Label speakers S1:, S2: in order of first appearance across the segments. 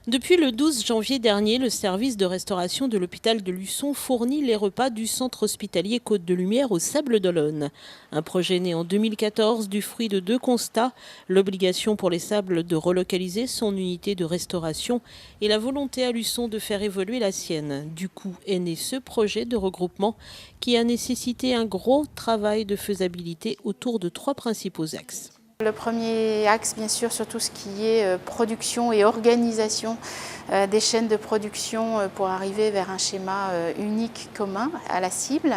S1: Depuis le 12 janvier dernier, le service de restauration de l'hôpital de Luçon fournit les repas du centre hospitalier Côte de Lumière aux Sables d'Olonne. Un projet né en 2014 du fruit de deux constats, l'obligation pour les Sables de relocaliser son unité de restauration et la volonté à Luçon de faire évoluer la sienne. Du coup est né ce projet de regroupement qui a nécessité un gros travail de faisabilité autour de trois principaux axes.
S2: Le premier axe, bien sûr, sur tout ce qui est production et organisation des chaînes de production pour arriver vers un schéma unique commun à la cible.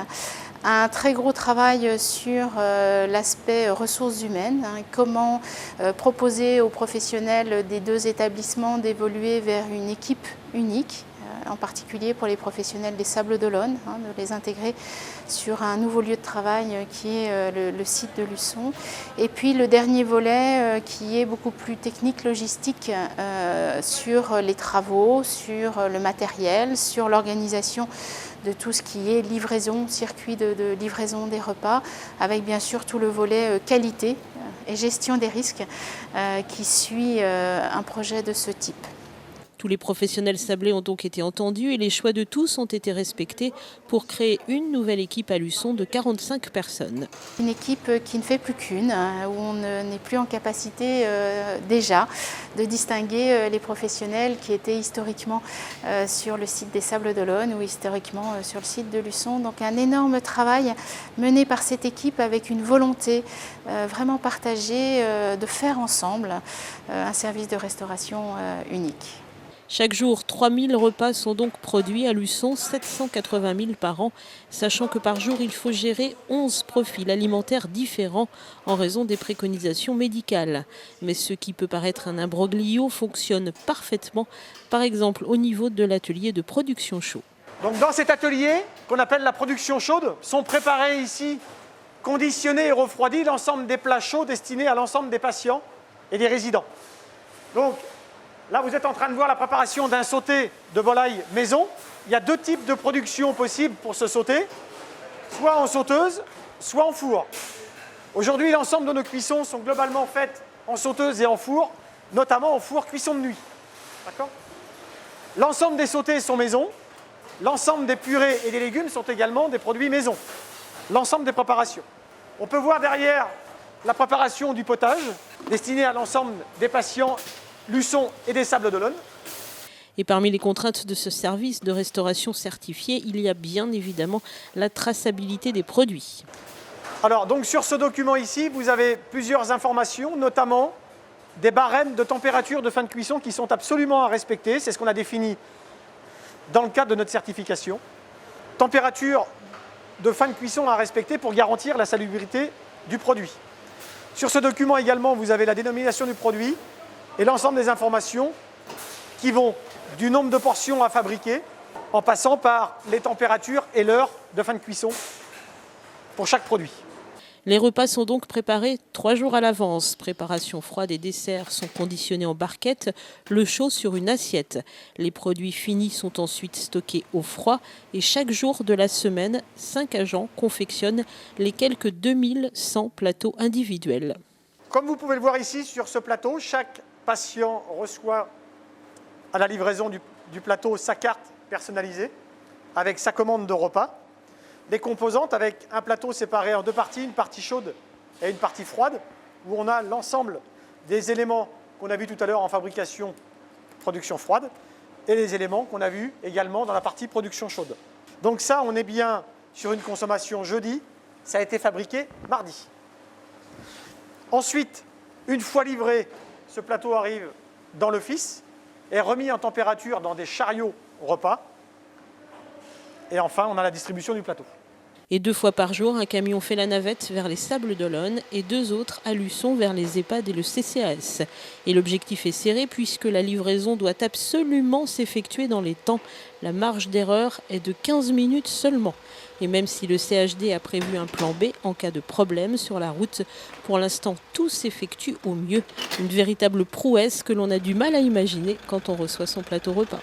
S2: Un très gros travail sur l'aspect ressources humaines, comment proposer aux professionnels des deux établissements d'évoluer vers une équipe unique, en particulier pour les professionnels des Sables d'Olonne, de les intégrer sur un nouveau lieu de travail qui est le site de Luçon. Et puis le dernier volet qui est beaucoup plus technique, logistique, sur les travaux, sur le matériel, sur l'organisation de tout ce qui est livraison, circuit de livraison des repas, avec bien sûr tout le volet qualité et gestion des risques qui suit un projet de ce type.
S1: Tous les professionnels sablés ont donc été entendus et les choix de tous ont été respectés pour créer une nouvelle équipe à Luçon de 45 personnes.
S2: Une équipe qui ne fait plus qu'une, où on n'est plus en capacité déjà de distinguer les professionnels qui étaient historiquement sur le site des Sables d'Olonne ou historiquement sur le site de Luçon. Donc un énorme travail mené par cette équipe avec une volonté vraiment partagée de faire ensemble un service de restauration unique.
S1: Chaque jour, 3000 repas sont donc produits à Luçon, 780 000 par an, sachant que par jour, il faut gérer 11 profils alimentaires différents en raison des préconisations médicales. Mais ce qui peut paraître un imbroglio fonctionne parfaitement, par exemple au niveau de l'atelier de production chaud.
S3: Donc dans cet atelier, qu'on appelle la production chaude, sont préparés ici, conditionnés et refroidis, l'ensemble des plats chauds destinés à l'ensemble des patients et des résidents. Donc, là, vous êtes en train de voir la préparation d'un sauté de volaille maison. Il y a deux types de production possibles pour ce sauté, soit en sauteuse, soit en four. Aujourd'hui, l'ensemble de nos cuissons sont globalement faites en sauteuse et en four, notamment en four cuisson de nuit. D'accord ? L'ensemble des sautés sont maison. L'ensemble des purées et des légumes sont également des produits maison. L'ensemble des préparations. On peut voir derrière la préparation du potage, destiné à l'ensemble des patients Luçon et des Sables d'Olonne.
S1: Et parmi les contraintes de ce service de restauration certifié, il y a bien évidemment la traçabilité des produits.
S3: Alors, donc sur ce document ici, vous avez plusieurs informations, notamment des barèmes de température de fin de cuisson qui sont absolument à respecter. C'est ce qu'on a défini dans le cadre de notre certification. Température de fin de cuisson à respecter pour garantir la salubrité du produit. Sur ce document également, vous avez la dénomination du produit et l'ensemble des informations qui vont du nombre de portions à fabriquer en passant par les températures et l'heure de fin de cuisson pour chaque produit.
S1: Les repas sont donc préparés 3 jours à l'avance. Préparation froide et desserts sont conditionnés en barquette, le chaud sur une assiette. Les produits finis sont ensuite stockés au froid et chaque jour de la semaine, 5 agents confectionnent les quelques 2100 plateaux individuels.
S3: Comme vous pouvez le voir ici sur ce plateau, chaque patient reçoit à la livraison du plateau sa carte personnalisée avec sa commande de repas. Les composantes avec un plateau séparé en deux parties, une partie chaude et une partie froide, où on a l'ensemble des éléments qu'on a vus tout à l'heure en fabrication, production froide, et les éléments qu'on a vus également dans la partie production chaude. Donc ça, on est bien sur une consommation jeudi, ça a été fabriqué mardi. Ensuite, une fois livré, ce plateau arrive dans l'office, est remis en température dans des chariots repas, et enfin, on a la distribution du plateau.
S1: Et 2 fois par jour, un camion fait la navette vers les Sables d'Olonne et 2 autres à Luçon vers les EHPAD et le CCAS. Et l'objectif est serré puisque la livraison doit absolument s'effectuer dans les temps. La marge d'erreur est de 15 minutes seulement. Et même si le CHD a prévu un plan B en cas de problème sur la route, pour l'instant tout s'effectue au mieux. Une véritable prouesse que l'on a du mal à imaginer quand on reçoit son plateau repas.